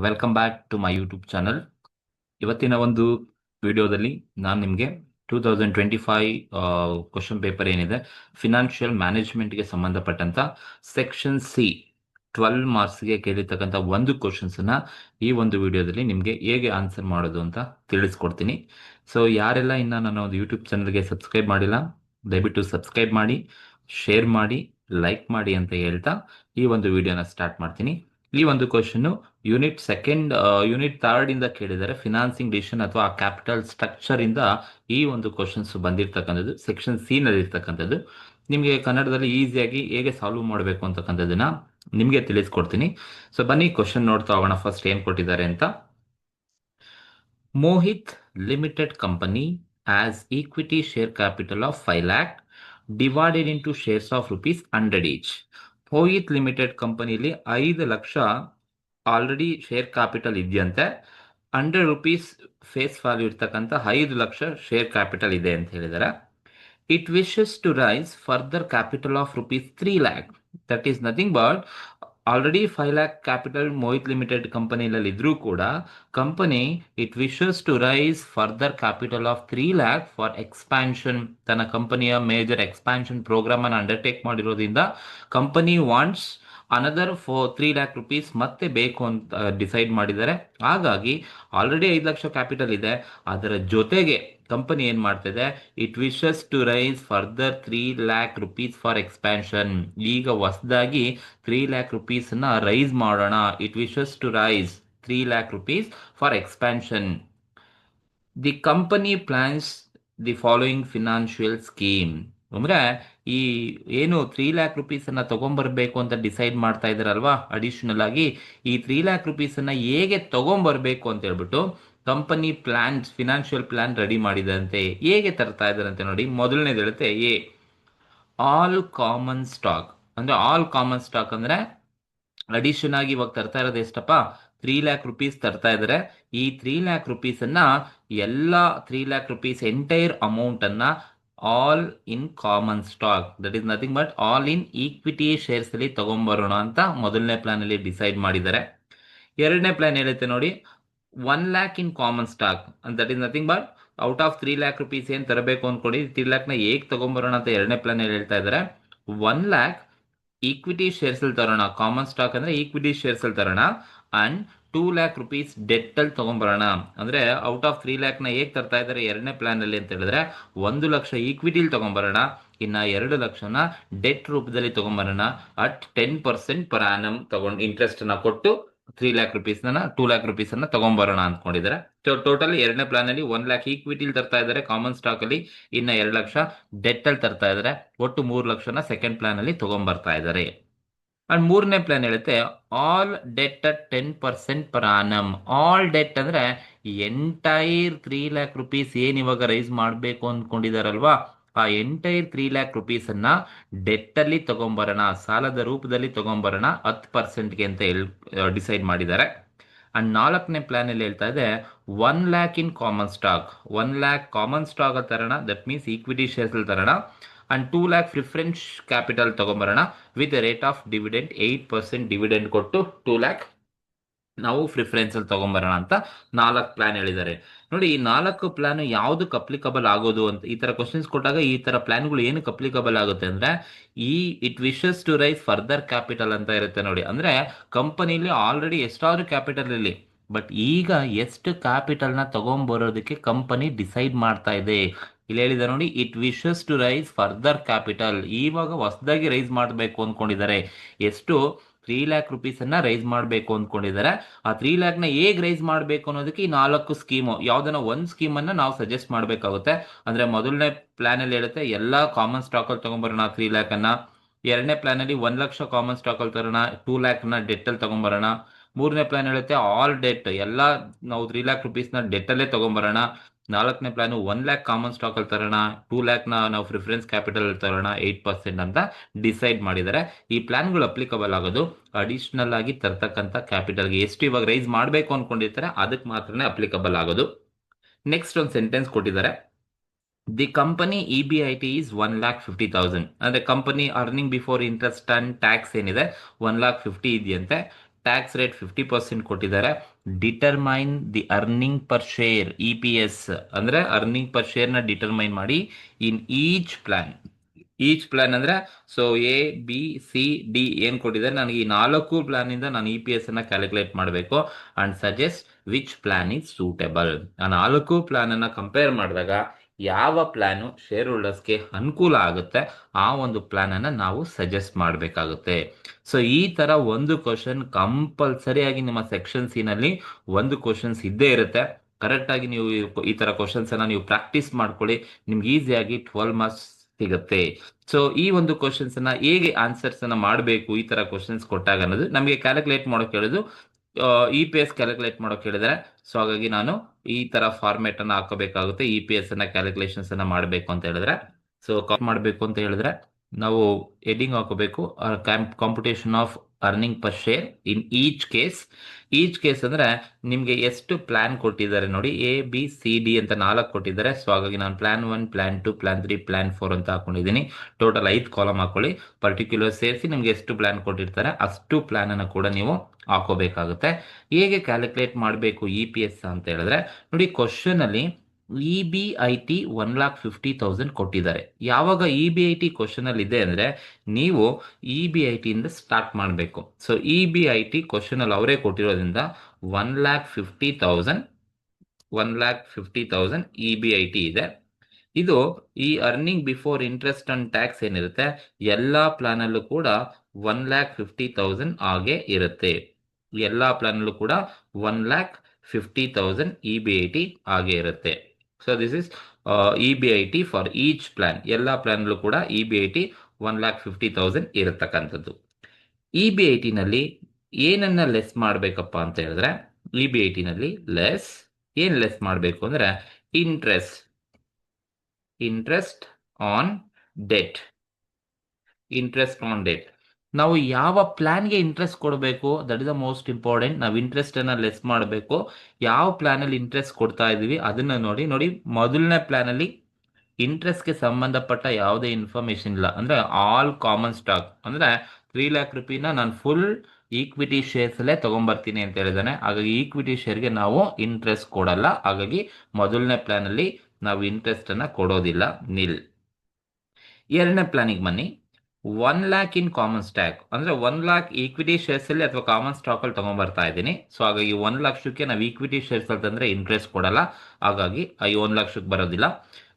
Welcome back to my YouTube channel. ಇವತ್ತಿನ ಒಂದು ವಿಡಿಯೋದಲ್ಲಿ ನಾನು ನಿಮಗೆ 2025 ಕ್ವಶನ್ ಪೇಪರ್ ಏನಿದೆ, ಫಿನಾನ್ಷಿಯಲ್ ಮ್ಯಾನೇಜ್ಮೆಂಟ್ಗೆ ಸಂಬಂಧಪಟ್ಟಂತ ಸೆಕ್ಷನ್ ಸಿ 12 ಮಾರ್ಕ್ಸ್ಗೆ ಕೇಳಿರ್ತಕ್ಕಂಥ ಒಂದು ಕ್ವಶನ್ಸನ್ನು ಈ ಒಂದು ವಿಡಿಯೋದಲ್ಲಿ ನಿಮಗೆ ಹೇಗೆ ಆನ್ಸರ್ ಮಾಡೋದು ಅಂತ ತಿಳಿಸ್ಕೊಡ್ತೀನಿ. ಸೊ ಯಾರೆಲ್ಲ ಇನ್ನು ನನ್ನ ಒಂದು ಯೂಟ್ಯೂಬ್ ಚಾನಲ್ಗೆ ಸಬ್ಸ್ಕ್ರೈಬ್ ಮಾಡಿಲ್ಲ, ದಯವಿಟ್ಟು ಸಬ್ಸ್ಕ್ರೈಬ್ ಮಾಡಿ, ಶೇರ್ ಮಾಡಿ, ಲೈಕ್ ಮಾಡಿ ಅಂತ ಹೇಳ್ತಾ ಈ ಒಂದು ವಿಡಿಯೋನ ಸ್ಟಾರ್ಟ್ ಮಾಡ್ತೀನಿ. ಈ ಒಂದು ಕ್ವಶನ್ ಯೂನಿಟ್ ಥರ್ಡ್ ಇಂದ ಕೇಳಿದರೆ ಫಿನಾನ್ಸಿಂಗ್ ಡಿಸಿಷನ್ ಅಥವಾ ಕ್ಯಾಪಿಟಲ್ ಸ್ಟ್ರಕ್ಚರ್ ಇಂದ ಈ ಒಂದು ಕ್ವಶನ್ಸ್ ಬಂದಿರತಕ್ಕಂಥದ್ದು, ಸೆಕ್ಷನ್ ಸಿ ನಲ್ಲಿ ಇರ್ತಕ್ಕಂಥದ್ದು. ನಿಮಗೆ ಕನ್ನಡದಲ್ಲಿ ಈಸಿಯಾಗಿ ಹೇಗೆ ಸಾಲ್ವ್ ಮಾಡಬೇಕು ಅಂತಕ್ಕಂಥದ್ದನ್ನ ನಿಮಗೆ ತಿಳಿಸ್ಕೊಡ್ತೀನಿ. ಸೊ ಬನ್ನಿ ಕ್ವಶನ್ ನೋಡ್ತಾ ಹೋಗೋಣ. ಫಸ್ಟ್ ಏನ್ ಕೊಟ್ಟಿದ್ದಾರೆ ಅಂತ. Mohit limited company as equity share capital of 5 lakh divided into shares of ₹100 each. Mohit limited ಕಂಪನಿಲಿ 5 ಲಕ್ಷ ಆಲ್ರೆಡಿ ಶೇರ್ ಕ್ಯಾಪಿಟಲ್ ಇದೆಯಂತೆ. ₹100 ಫೇಸ್ ವ್ಯಾಲ್ಯೂ ಇರ್ತಕ್ಕಂಥ 5 ಲಕ್ಷ ಶೇರ್ ಕ್ಯಾಪಿಟಲ್ ಇದೆ ಅಂತ ಹೇಳಿದ್ದಾರೆ. It wishes to raise further capital of ₹3 lakh. That is nothing but already 5 lakh capital Mohit limited ಕಂಪನಿಯಲ್ಲಿ ಇದ್ರೂ ಕೂಡ company it wishes to raise further capital of 3 lakh for expansion. ತನ್ನ ಕಂಪನಿಯ major expansion program ಅನ್ನು undertake ಮಾಡಿರೋದ್ರಿಂದ company wants another ₹3 lakh ಮತ್ತೆ ಬೇಕು ಅಂತ ಡಿಸೈಡ್ ಮಾಡಿದ್ದಾರೆ. ಹಾಗಾಗಿ ಆಲ್ರೆಡಿ 5 ಲಕ್ಷ ಕ್ಯಾಪಿಟಲ್ ಇದೆ, ಅದರ ಜೊತೆಗೆ ಕಂಪನಿ ಏನ್ ಮಾಡ್ತಿದೆ, it wishes to raise further ₹3 lakh for expansion. ಈಗ ಹೊಸದಾಗಿ ₹3 lakh ನ ರೈಸ್ ಮಾಡೋಣ. It wishes to raise ₹3 lakh for expansion. The company plans the following financial scheme. ಅಂದ್ರೆ ಈ ಏನು ₹3 lakh ಅನ್ನ ತಗೊಂಡ್ಬರ್ಬೇಕು ಅಂತ ಡಿಸೈಡ್ ಮಾಡ್ತಾ ಇದಾರಲ್ವಾ, ಅಡಿಷನಲ್ ಆಗಿ ಈ ₹3 lakh ಅನ್ನ ಹೇಗೆ ತಗೊಂಡ್ಬರ್ಬೇಕು ಅಂತ ಹೇಳ್ಬಿಟ್ಟು company plans, financial plan ready ಮಾಡಿದಂತೆ. ಹೇಗೆ ತರ್ತಾ ಇದಾರಂತೆ ನೋಡಿ. ಮೊದಲನೇದು ಹೇಳುತ್ತೆ ಎ ಆಲ್ ಕಾಮನ್ ಸ್ಟಾಕ್. ಅಂದ್ರೆ ಆಲ್ ಕಾಮನ್ ಸ್ಟಾಕ್ ಅಂದ್ರೆ ಅಡಿಷನ್ ಆಗಿ ಇವಾಗ ತರ್ತಾ ಇರೋದು ಎಷ್ಟಪ್ಪ, ₹3 lakh ತರ್ತಾ ಇದ್ದಾರೆ. ಈ ₹3 lakh ಅನ್ನ ಎಲ್ಲ ₹3 lakh ಎಂಟೈರ್ ಅಮೌಂಟ್ ಅನ್ನ all in common stock, that is nothing but all in equity shares ಅಲ್ಲಿ ತಗೊಂಡ್ಬರೋಣ ಅಂತ ಮೊದಲನೇ ಪ್ಲಾನ್ ಅಲ್ಲಿ ಡಿಸೈಡ್ ಮಾಡಿದ್ದಾರೆ. ಎರಡನೇ ಪ್ಲಾನ್ ಹೇಳುತ್ತೆ ನೋಡಿ, ₹1 lakh in common stock, that is nothing but out of ₹3 lakh ಏನ್ ತರಬೇಕು ಅನ್ಕೊಡಿ, ₹3 lakh ಹೇಗೆ ತಗೊಂಡ್ಬರೋಣ ಅಂತ ಎರಡನೇ ಪ್ಲಾನ್ ಅಲ್ಲಿ ಹೇಳ್ತಾ ಇದ್ದಾರೆ. ₹1 lakh ಈಕ್ವಿಟಿ ಶೇರ್ಸ್ ಅಲ್ಲಿ ತರೋಣ, ಕಾಮನ್ ಸ್ಟಾಕ್ ಅಂದ್ರೆ ಈಕ್ವಿಟಿ ಶೇರ್ಸ್ ಅಲ್ಲಿ ತರೋಣ. ಅಂಡ್ ₹2 lakh ಡೆಟ್ ಅಲ್ಲಿ ತಗೊಂಡ್ಬರೋಣ. ಅಂದ್ರೆ ಔಟ್ ಆಫ್ ₹3 lakh ಹೇಗೆ ತರ್ತಾ ಇದ್ದಾರೆ ಎರಡನೇ ಪ್ಲಾನ್ ಅಲ್ಲಿ ಅಂತ ಹೇಳಿದ್ರೆ, 1 ಲಕ್ಷ ಈಕ್ವಿಟಿಲಿ ತಗೊಂಡ್ಬರೋಣ, ಇನ್ನ 2 ಲಕ್ಷನ ಡೆಟ್ ರೂಪದಲ್ಲಿ ತಗೊಂಡ್ಬರೋಣ. ಅಟ್ 10% ಪರ್ ಆನಮ್ ತಗೊಂಡು ಇಂಟ್ರೆಸ್ಟ್ ಅನ್ನ ಕೊಟ್ಟು ₹3 lakh ₹2 lakh ಅನ್ನ ತಗೊಂಡ್ಬರೋಣ ಅಂದ್ಕೊಂಡಿದ್ದಾರೆ. ಟೋಟಲ್ ಎರಡನೇ ಪ್ಲಾನ್ ಅಲ್ಲಿ 1 lakh ಈಕ್ವಿಟಿಲಿ ತರ್ತಾ ಇದ್ದಾರೆ ಕಾಮನ್ ಸ್ಟಾಕ್ ಅಲ್ಲಿ, ಇನ್ನ 2 ಲಕ್ಷ ಡೆಟ್ ಅಲ್ಲಿ ತರ್ತಾ ಇದ್ದಾರೆ. ಒಟ್ಟು 3 ಲಕ್ಷನ ಸೆಕೆಂಡ್ ಪ್ಲಾನ್ ಅಲ್ಲಿ ತಗೊಂಡ್ಬರ್ತಾ ಇದ್ದಾರೆ. ಅಂಡ್ ಮೂರನೇ ಪ್ಲಾನ್ ಹೇಳುತ್ತೆ all debt at 10% per annum. All debt ಅಂದ್ರೆ ಎಂಟೈರ್ ₹3 lakh ಏನ್ ಇವಾಗ ರೈಸ್ ಮಾಡಬೇಕು ಅಂದ್ಕೊಂಡಿದಾರಲ್ವಾ, ಆ ಎಂಟೈರ್ ₹3 lakh ಅನ್ನ ಡೆಟ್ ಅಲ್ಲಿ ತಗೊಂಬರೋಣ, ಸಾಲದ ರೂಪದಲ್ಲಿ ತಗೊಂಬರೋಣ 10%ಗೆ ಅಂತ ಡಿಸೈಡ್ ಮಾಡಿದ್ದಾರೆ. ಅಂಡ್ ನಾಲ್ಕನೇ ಪ್ಲಾನ್ ಅಲ್ಲಿ ಹೇಳ್ತಾ ಇದೆ ₹1 lakh in common stock. 1 lakh common stock ಅಲ್ಲಿ ತರೋಣ, ದಟ್ ಮೀನ್ಸ್ ಈಕ್ವಿಟಿ ಶೇರ್ಸ್ ಅಲ್ಲಿ ತರೋಣ. ಅಂಡ್ ₹2 lakh ಪ್ರಿಫರೆನ್ಸ್ ಕ್ಯಾಪಿಟಲ್ ತಗೊಂಬರೋಣ with rate of dividend 8% dividend ಕೊಟ್ಟು ₹2 lakh ನಾವು ಪ್ರಿಫರೆನ್ಸ್ ಅಲ್ಲಿ ತಗೊಂಬರೋಣ ಅಂತ 4 ಪ್ಲಾನ್ ಹೇಳಿದ್ದಾರೆ. ನೋಡಿ, ಈ 4 ಪ್ಲಾನ್ ಯಾವ್ದಕ್ಕೆ ಅಪ್ಲಿಕಬಲ್ ಆಗೋದು ಅಂತ ಈ ತರ ಕ್ವಶನ್ಸ್ ಕೊಟ್ಟಾಗ ಈ ತರ ಪ್ಲಾನ್ಗಳು ಏನಕ್ಕೆ ಅಪ್ಲಿಕಬಲ್ ಆಗುತ್ತೆ ಅಂದ್ರೆ, ಈ it wishes to raise further capital ಅಂತ ಇರುತ್ತೆ ನೋಡಿ. ಅಂದ್ರೆ ಕಂಪನಿಲಿ ಆಲ್ರೆಡಿ ಎಷ್ಟಾದ್ರೂ ಕ್ಯಾಪಿಟಲ್ ಇರಲಿ, ಬಟ್ ಈಗ ಎಷ್ಟು ಕ್ಯಾಪಿಟಲ್ ನ ತಗೊಂಡ್ಬರೋದಕ್ಕೆ ಕಂಪನಿ ಡಿಸೈಡ್ ಮಾಡ್ತಾ ಇದೆ. ಇಲ್ಲಿ ಹೇಳಿದ ನೋಡಿ, it wishes to raise further capital. ಇವಾಗ ಹೊಸದಾಗಿ ರೈಸ್ ಮಾಡಬೇಕು ಅಂದ್ಕೊಂಡಿದ್ದಾರೆ. ಎಷ್ಟು ₹3 lakh ಅನ್ನ ರೈಸ್ ಮಾಡಬೇಕು ಅಂದ್ಕೊಂಡಿದ್ದಾರೆ. ಆ ₹3 lakh ಹೇಗೆ ರೈಸ್ ಮಾಡಬೇಕು ಅನ್ನೋದಕ್ಕೆ ಈ 4 ಸ್ಕೀಮು ಯಾವ್ದನ್ನ ಒಂದು ಸ್ಕೀಮ್ ಅನ್ನ ನಾವು ಸಜೆಸ್ಟ್ ಮಾಡಬೇಕಾಗುತ್ತೆ. ಅಂದ್ರೆ ಮೊದಲನೇ ಪ್ಲಾನ್ ಅಲ್ಲಿ ಹೇಳುತ್ತೆ ಎಲ್ಲಾ ಕಾಮನ್ ಸ್ಟಾಕ್ ಅಲ್ಲಿ ತಗೊಂಡ್ಬರೋಣ ₹3 lakh ಅನ್ನ. ಎರಡನೇ ಪ್ಲಾನ್ ಅಲ್ಲಿ 1 ಲಕ್ಷ ಕಾಮನ್ ಸ್ಟಾಕ್ ಅಲ್ಲಿ ತರೋಣ, ₹2 lakh ಡೆಟ್ ಅಲ್ಲಿ ತಗೊಂಡ್ಬರೋಣ. ಮೂರನೇ ಪ್ಲಾನ್ ಹೇಳುತ್ತೆ ಆಲ್ ಡೆಟ್, ಎಲ್ಲ ನಾವು ₹3 lakh ನ ಡೆಟ್ ಅಲ್ಲೇ ತಗೊಂಡ್ಬರೋಣ. ನಾಲ್ಕನೇ ಪ್ಲಾನ್ 1 lakh ಕಾಮನ್ ಸ್ಟಾಕ್ ಅಲ್ಲಿ ತರೋಣ, ₹2 lakh ನಾವು ಪ್ರಿಫರೆನ್ಸ್ ಕ್ಯಾಪಿಟಲ್ ತರೋಣ 8% ಅಂತ ಡಿಸೈಡ್ ಮಾಡಿದ್ದಾರೆ. ಈ ಪ್ಲಾನ್ಗಳು ಅಪ್ಲಿಕಬಲ್ ಆಗೋದು ಅಡಿಷನಲ್ ಆಗಿ ತರ್ತಕ್ಕಂಥ ಕ್ಯಾಪಿಟಲ್ಗೆ. ಎಷ್ಟು ಇವಾಗ ರೈಸ್ ಮಾಡಬೇಕು ಅನ್ಕೊಂಡಿರ್ತಾರೆ ಅದಕ್ಕೆ ಮಾತ್ರನೇ ಅಪ್ಲಿಕಬಲ್ ಆಗೋದು. ನೆಕ್ಸ್ಟ್ ಒಂದು ಸೆಂಟೆನ್ಸ್ ಕೊಟ್ಟಿದ್ದಾರೆ, ದಿ ಕಂಪನಿ EBIT ಈಸ್ 1,50,000. ಅಂದ್ರೆ company earning before interest and tax ಏನಿದೆ 1,50,000 ಇದೆಯಂತೆ. ಟ್ಯಾಕ್ಸ್ ರೇಟ್ 50% ಕೊಟ್ಟಿದ್ದಾರೆ. Determine the earning per share EPS ಅಂದರೆ ಅರ್ನಿಂಗ್ ಪರ್ ಶೇರ್ನ ಡಿಟರ್ಮೈನ್ ಮಾಡಿ ಇನ್ ಈಚ್ ಪ್ಲಾನ್ ಅಂದರೆ so A B C D ಏನು ಕೊಟ್ಟಿದ್ದಾರೆ, ನನಗೆ ಈ 4 ಪ್ಲಾನಿಂದ ನಾನು EPS ಅನ್ನು ಕ್ಯಾಲ್ಕುಲೇಟ್ ಮಾಡಬೇಕು and suggest which plan is suitable. ಆ 4 ಪ್ಲಾನನ್ನು ಕಂಪೇರ್ ಮಾಡಿದಾಗ ಯಾವ ಪ್ಲಾನು ಶೇರ್ ಹೋಲ್ಡರ್ಸ್ಗೆ ಅನುಕೂಲ ಆಗುತ್ತೆ ಆ ಒಂದು ಪ್ಲಾನನ್ನು ನಾವು ಸಜೆಸ್ಟ್ ಮಾಡಬೇಕಾಗುತ್ತೆ. ಸೊ ಈ ಥರ ಒಂದು ಕ್ವಶನ್ ಕಂಪಲ್ಸರಿಯಾಗಿ ನಿಮ್ಮ ಸೆಕ್ಷನ್ ಸಿನಲ್ಲಿ ಒಂದು ಕ್ವಶನ್ಸ್ ಇದ್ದೇ ಇರುತ್ತೆ. ಕರೆಕ್ಟಾಗಿ ನೀವು ಈ ಥರ ಕ್ವಶನ್ಸನ್ನು ನೀವು ಪ್ರಾಕ್ಟೀಸ್ ಮಾಡ್ಕೊಳ್ಳಿ, ನಿಮ್ಗೆ ಈಸಿಯಾಗಿ 12 ಮಾರ್ಕ್ಸ್ ಸಿಗುತ್ತೆ. ಸೊ ಈ ಒಂದು ಕ್ವಶನ್ಸನ್ನು ಹೇಗೆ ಆನ್ಸರ್ಸನ್ನು ಮಾಡಬೇಕು ಈ ಥರ ಕ್ವಶನ್ಸ್ ಕೊಟ್ಟಾಗ ಅನ್ನೋದು ನಮಗೆ ಕ್ಯಾಲ್ಕುಲೇಟ್ ಮಾಡೋಕೆ ಹೇಳೋದು, EPS ಕ್ಯಾಲ್ಕುಲೇಟ್ ಮಾಡೋಕೆ ಹೇಳಿದರೆ. ಸೊ ಹಾಗಾಗಿ ನಾನು ಈ ಥರ ಫಾರ್ಮೇಟನ್ನು ಹಾಕೋಬೇಕಾಗುತ್ತೆ. EPS ಅನ್ನ ಕ್ಯಾಲ್ಕುಲೇಷನ್ಸನ್ನು ಮಾಡಬೇಕು ಅಂತ ಹೇಳಿದ್ರೆ, ಸೊ ಮಾಡಬೇಕು ಅಂತ ಹೇಳಿದ್ರೆ ನಾವು ಹೆಡ್ಡಿಂಗ್ ಹಾಕೋಬೇಕು computation of earning per share in each case ಅಂದರೆ ನಿಮಗೆ ಎಷ್ಟು ಪ್ಲಾನ್ ಕೊಟ್ಟಿದ್ದಾರೆ ನೋಡಿ, ABCD ಅಂತ 4 ಕೊಟ್ಟಿದ್ದಾರೆ. ಸೊ ಹಾಗಾಗಿ ನಾನು ಪ್ಲಾನ್ 1, ಪ್ಲಾನ್ 2, ಪ್ಲಾನ್ 3, ಪ್ಲಾನ್ 4 ಅಂತ ಹಾಕೊಂಡಿದ್ದೀನಿ. ಟೋಟಲ್ 5 ಕಾಲಮ್ ಹಾಕೊಳ್ಳಿ. ಪರ್ಟಿಕ್ಯುಲರ್ ಸೇರಿಸಿ ನಿಮಗೆ ಎಷ್ಟು ಪ್ಲಾನ್ ಕೊಟ್ಟಿರ್ತಾರೆ ಅಷ್ಟು ಪ್ಲಾನನ್ನು ಕೂಡ ನೀವು ಹಾಕೋಬೇಕಾಗುತ್ತೆ. ಹೇಗೆ ಕ್ಯಾಲ್ಕುಲೇಟ್ ಮಾಡಬೇಕು EPS ಅಂತ ಹೇಳಿದ್ರೆ ನೋಡಿ, ಕ್ವಶನಲ್ಲಿ EBIT 1,50,000 ಕೊಟ್ಟಿದ್ದಾರೆ. ಯಾವಾಗ EBIT ಕ್ವಶನಲ್ಲಿ ಇದೆ ಅಂದರೆ ನೀವು EBIT ಇಂದ ಸ್ಟಾರ್ಟ್ ಮಾಡಬೇಕು. ಸೊ EBIT ಕ್ವಶನಲ್ಲಿ ಅವರೇ ಕೊಟ್ಟಿರೋದ್ರಿಂದ 1,50,000 EBIT ಇದೆ. ಇದು ಈ earning before interest and tax ಏನಿರುತ್ತೆ ಎಲ್ಲ ಪ್ಲಾನಲ್ಲೂ ಕೂಡ 1,50,000 ಹಾಗೆ ಇರುತ್ತೆ. ಎಲ್ಲ ಪ್ಲಾನಲ್ಲೂ ಕೂಡ 1,50,000 EBIT ಹಾಗೆ ಇರುತ್ತೆ. So this is EBIT for each plan. ಎಲ್ಲ ಪ್ಲಾನಲ್ಲೂ ಕೂಡ EBIT 1,50,000 ಇರತಕ್ಕಂಥದ್ದು. EBITನಲ್ಲಿ ಏನನ್ನ ಲೆಸ್ ಮಾಡಬೇಕಪ್ಪ ಅಂತ ಹೇಳಿದ್ರೆ, EBITನಲ್ಲಿ ಏನು ಲೆಸ್ ಮಾಡಬೇಕು ಅಂದರೆ ಇಂಟ್ರೆಸ್ಟ್ ಆನ್ ಡೆಟ್. ನಾವು ಯಾವ ಪ್ಲಾನ್ಗೆ ಇಂಟ್ರೆಸ್ಟ್ ಕೊಡಬೇಕು, that is the most important. ನಾವು ಇಂಟ್ರೆಸ್ಟನ್ನು ಲೆಸ್ ಮಾಡಬೇಕು. ಯಾವ ಪ್ಲಾನಲ್ಲಿ ಇಂಟ್ರೆಸ್ಟ್ ಕೊಡ್ತಾ ಇದ್ದೀವಿ ಅದನ್ನು ನೋಡಿ. ಮೊದಲನೇ ಪ್ಲಾನಲ್ಲಿ ಇಂಟ್ರೆಸ್ಟ್ಗೆ ಸಂಬಂಧಪಟ್ಟ ಯಾವುದೇ ಇನ್ಫಾರ್ಮೇಷನ್ ಇಲ್ಲ, ಅಂದರೆ ಆಲ್ ಕಾಮನ್ ಸ್ಟಾಕ್, ಅಂದರೆ 3 lakh ರೂಪಿನ ನಾನು ಫುಲ್ ಈಕ್ವಿಟಿ ಶೇರ್ಸಲ್ಲೇ ತೊಗೊಂಬರ್ತೀನಿ ಅಂತ ಹೇಳಿದಾನೆ. ಹಾಗಾಗಿ ಈಕ್ವಿಟಿ ಶೇರ್ಗೆ ನಾವು ಇಂಟ್ರೆಸ್ಟ್ ಕೊಡಲ್ಲ. ಹಾಗಾಗಿ ಮೊದಲನೇ ಪ್ಲಾನಲ್ಲಿ ನಾವು ಇಂಟ್ರೆಸ್ಟನ್ನು ಕೊಡೋದಿಲ್ಲ, ನಿಲ್. ಎರಡನೇ ಪ್ಲಾನಿಗೆ ಬನ್ನಿ. 1 lakh ಇನ್ ಕಾಮನ್ ಸ್ಟಾಕ್, ಅಂದರೆ 1 lakh ಈಕ್ವಿಟಿ ಶೇರ್ಸಲ್ಲಿ ಅಥವಾ ಕಾಮನ್ ಸ್ಟಾಕಲ್ಲಿ ತೊಗೊಂಬರ್ತಾ ಇದ್ದೀನಿ. ಸೊ ಹಾಗಾಗಿ 1 ಲಕ್ಷಕ್ಕೆ ನಾವು ಈಕ್ವಿಟಿ ಶೇರ್ಸ್ ಅಂತಂದರೆ ಇಂಟ್ರೆಸ್ಟ್ ಕೊಡಲ್ಲ. ಹಾಗಾಗಿ 1 ಲಕ್ಷಕ್ಕೆ ಬರೋದಿಲ್ಲ.